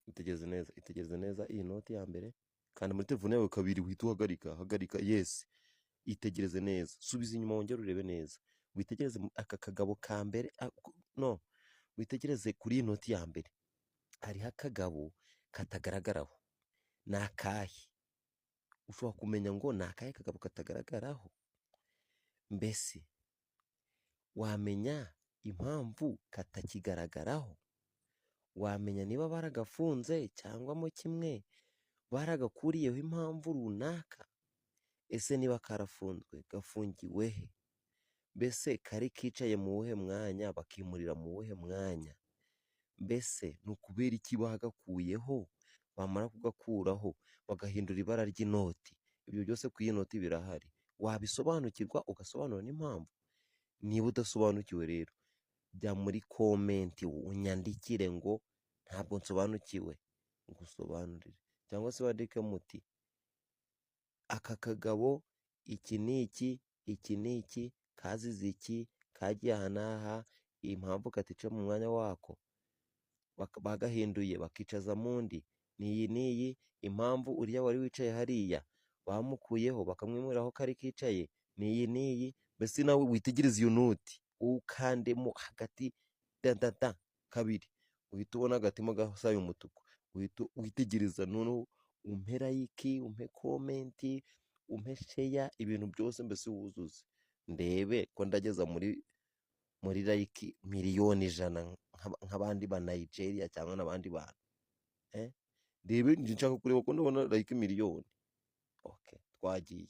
itegereze neza iyi noti ya mbere, kandi muri telefone yawe kabiri uhita hagarika, yes, itegereze neza, subiza inyuma wongere urebe neza, witegereze aka kagabo ka mbere, no, witegereze kuri iyi noti ya mbere, hariho akagabo katagaragaraho, ni akahe? Ushobora kumenya ngo ni akahe kagabo katagaragaraho? Mbese wamenya impamvu katakigaragaraho? Wamenya niba baragafunze cyangwa mo kimwe baragakuriyeho impamvu runaka? Ese niba karafunzwe gafungiwe he? Mbese kari kicaye mu wuhe mwanya bakimurira mu wuhe mwanya? Mbese ni ukubera iki bagakuyeho, bamara kugakuraho bagahindura ibara ry'inoti? Ibyo byose ku iyi noti birahari, wabisobanukirwa ugasobanura n'impamvu. Niba udasobanukiwe rero, jya muri komenti unyandikire ngo ntabwo nsobanukiwe, ngusobanurire, cyangwa se wandike muti aka kagabo iki n'iki kazize iki, kagiye aha n'aha, impamvu katica mu mwanya wako bagahinduye bakicaza mu ndi n'iyi n'iyi, impamvu uriya wari wicaye hariya bamukuyeho bakamwimuriraho kari kicaye n'iyi n'iyi. Mbese nawe witegereze iyo noti, ukandemo hagati kabiri, uhita ubona agatima gasaye umutuku, uhita witegereza, noneho umpe like, umpe komenti, umpe sheya, ibintu byose mbese wuzuze, ndebe ko ndageza muri like miliyoni 100 nk'abandi ba Nigeria cyangwa n'abandi bantu, ndebe nshaka kureba ko ndabona like miliyoni. Okay, twagiye.